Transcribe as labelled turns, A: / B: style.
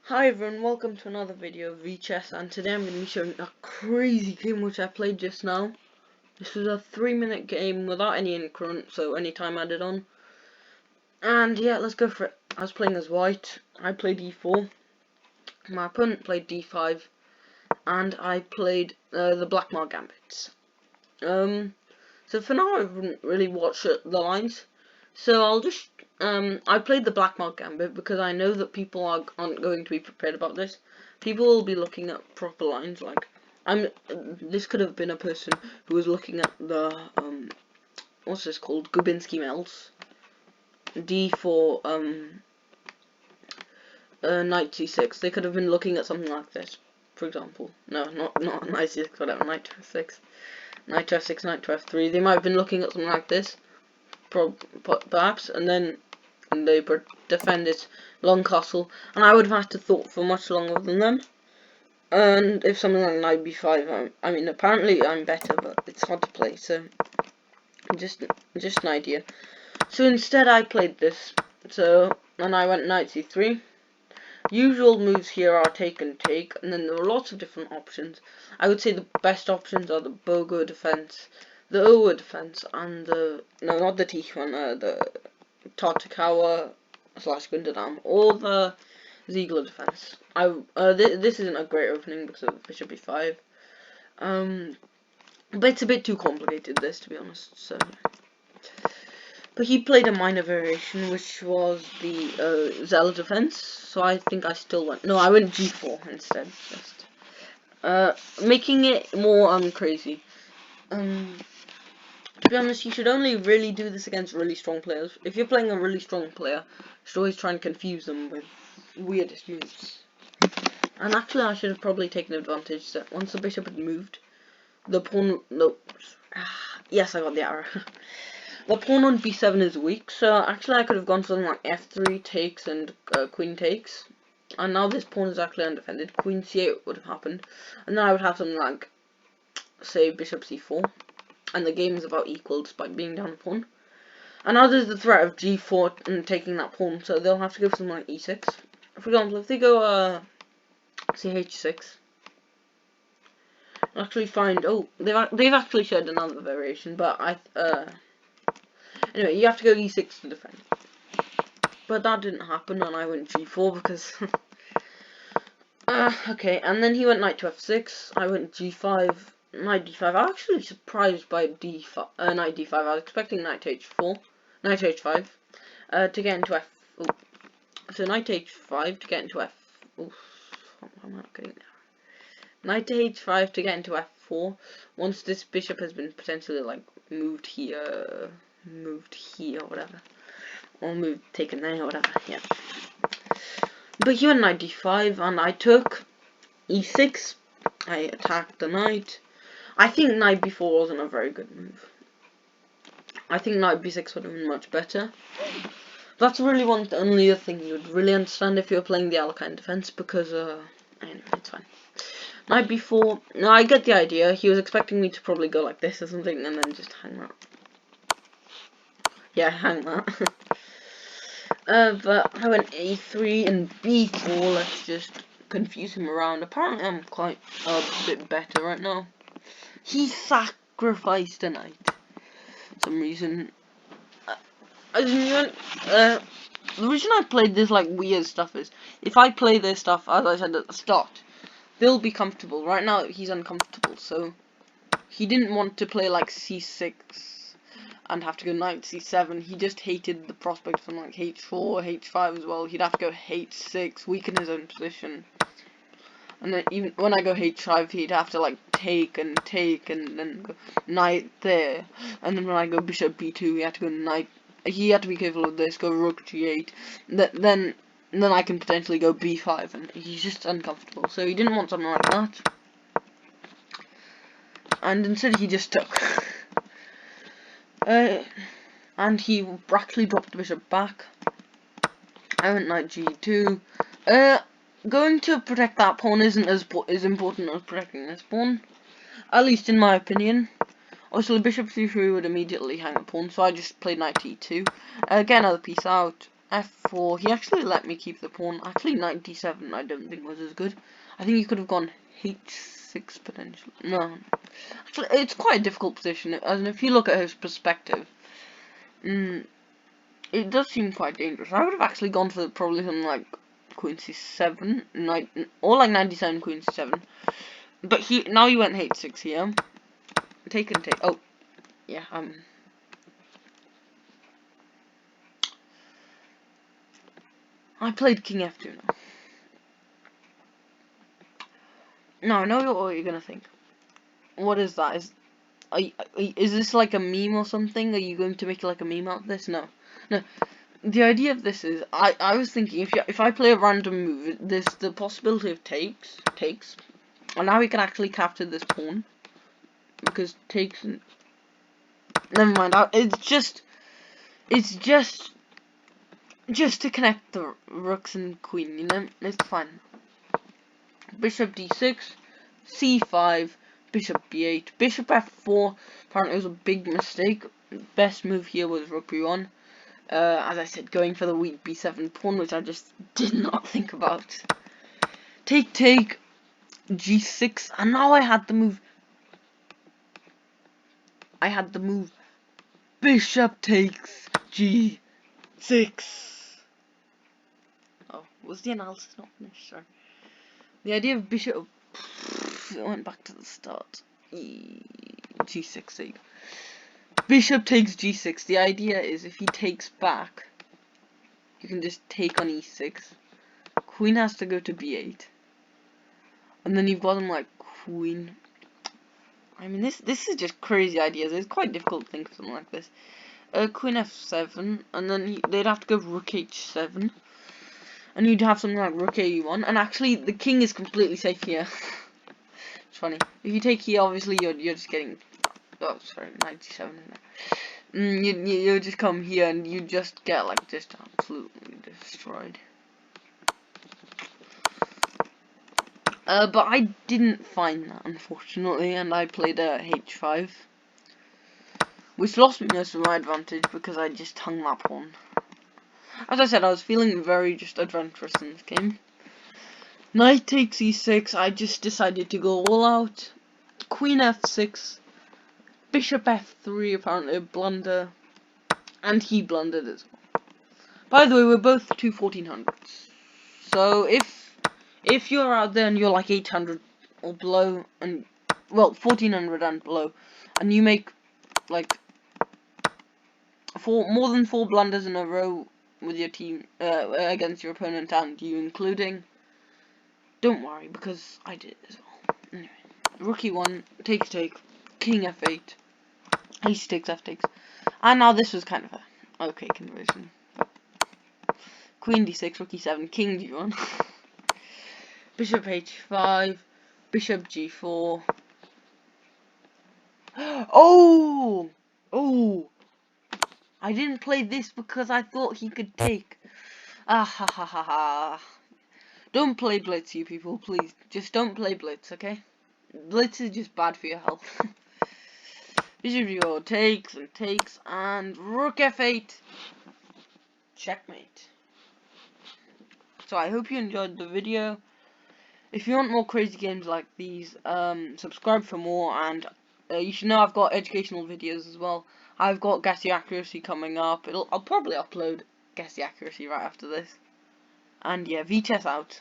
A: Hi everyone, welcome to another video of VChess, and today I'm going to be showing a crazy game which I played just now. This was a 3-minute game without any increment, so any time added on. And yeah, let's go for it. I was playing as white, I played e4, my opponent played d5, and I played the Blackmar Gambits. So for now I haven't really watched the lines, so I'll just I played the Blackmar Gambit because I know that people aren't going to be prepared about this. People will be looking at proper lines, like this could have been a person who was looking at the what's this called, Gubinski Mel's d4 knight c6. They could have been looking at something like this, for example. No, not knight c6, whatever, knight to f6. Knight to f6, knight to f3. They might have been looking at something like this, perhaps, and then they defend this long castle, and I would have had to thought for much longer than them. And if something like knight b5, I mean, apparently I'm better, but it's hard to play, so just an idea. So instead I played this, and I went knight c3. Usual moves here are take and take, and then there are lots of different options. I would say the best options are the Bogo defense, the Owa defense, and no, not the Tijuana, the Tatakawa / Gundam, or the Ziegler defense. This isn't a great opening because of bishop e5. But it's a bit too complicated, this, to be honest. So, but he played a minor variation, which was the Zella defense. So I think I still went. No, I went g4 instead. Just making it more crazy. To be honest, you should only really do this against really strong players. If you're playing a really strong player, you should always try and confuse them with weirdest moves. And actually, I should have probably taken advantage that once the bishop had moved, the pawn. No, yes, I got the arrow. The pawn on b7 is weak, so actually I could have gone for something like f3 takes and queen takes. And now this pawn is actually undefended. Queen c8 would have happened, and then I would have something like, say, bishop c4. And the game is about equal despite being down a pawn. And now there's the threat of g4 and taking that pawn, so they'll have to go for something like e6. For example, if they go say h6, actually find, oh, they've actually showed another variation, but anyway, you have to go e6 to defend. But that didn't happen, and I went g4 because okay, and then he went knight to f6, I went g5, knight d5. I'm actually surprised by d5, knight d5. I was expecting knight to h4, knight to h5, to get into f. Oh. So knight to h5 to get into f. Oof, I'm not getting there. Knight to h5 to get into f4. Once this bishop has been potentially like moved here, whatever, or moved, taken there, whatever. Yeah. But he went knight d5, and I took e6. I attacked the knight. I think knight b4 wasn't a very good move. I think knight b6 would have been much better. That's really only a thing you would really understand if you're playing the Alekhine defense, because anyway, it's fine. Knight b4. No, I get the idea. He was expecting me to probably go like this or something, and then just hang that. Yeah, hang that. But I went a3 and b4. Let's just confuse him around. Apparently, I'm quite a bit better right now. He sacrificed a knight for some reason. The reason I played this like weird stuff is, if I play this stuff, as I said at the start, they'll be comfortable. Right now, he's uncomfortable, so he didn't want to play like c6 and have to go knight c7. He just hated the prospect from like h4, h5 as well. He'd have to go h6, weaken his own position. And then even when I go h5, he'd have to like take and then go knight there. And then when I go bishop b2, he had to go knight. He had to be careful of this. Go rook g8. Then I can potentially go b5, and he's just uncomfortable. So he didn't want something like that. And instead he just took. And he actually dropped the bishop back. I went knight g2. Going to protect that pawn isn't as important as protecting this pawn, at least in my opinion. Also, the bishop c3 would immediately hang a pawn, so I just played knight e2. Get another piece out. f4. He actually let me keep the pawn. Actually, knight d7 I don't think was as good. I think he could have gone h6 potentially. No. Actually, it's quite a difficult position. And if you look at his perspective, it does seem quite dangerous. I would have actually gone for probably something like queen c7, knight, or like 97 queen c7. But now he went h6 here. Take and take. Oh, yeah. I played king f2 now. Now I know what you're gonna think. What is that? Is this like a meme or something? Are you going to make like a meme out of this? No, no. The idea of this is, I was thinking if I play a random move, there's the possibility of takes, and now we can actually capture this pawn because takes. Never mind. It's just to connect the rooks and queen. You know, it's fine. Bishop d6, c5, bishop b8, bishop f4. Apparently, it was a big mistake. Best move here was rook b1. As I said, going for the weak b7 pawn, which I just did not think about. Take, g6, and now I had the move. Bishop takes g6. Oh, was the analysis not finished? Sorry. The idea of bishop. It went back to the start. g6. There you go. Bishop takes g6. The idea is if he takes back, you can just take on e6. Queen has to go to b8. And then you've got him like queen. I mean, this is just crazy ideas. It's quite difficult to think of something like this. Queen f7, and then they'd have to go rook h7. And you'd have something like rook a1. And actually, the king is completely safe here. It's funny. If you take here, obviously, you're just getting... Oh, sorry, 97 in there. You just come here and you just get like just absolutely destroyed. But I didn't find that, unfortunately, and I played a h5, which lost me most of my advantage because I just hung that pawn. As I said, I was feeling very just adventurous in this game. Knight takes e6. I just decided to go all out. Queen f6. Bishop f3, apparently a blunder. And he blundered as well. By the way, we're both 1400s. So if you're out there and you're like 800 or below, and well 1400 and below, and you make like more than 4 blunders in a row with your team against your opponent and you including, don't worry because I did it as well. Anyway, rook e1, take, king f8, h takes, f takes, and now this was kind of a okay conversion. Queen d6, rook e7, king g1. Bishop h5, bishop g4. Oh! Oh! I didn't play this because I thought he could take. Ah ha ha ha ha. Don't play blitz, you people, please. Just don't play blitz, okay? Blitz is just bad for your health. Bishop g4 takes, and rook f8. Checkmate. So I hope you enjoyed the video. If you want more crazy games like these, subscribe for more, and you should know I've got educational videos as well. I've got Guess the Accuracy coming up. I'll probably upload Guess the Accuracy right after this. And yeah, VChess out.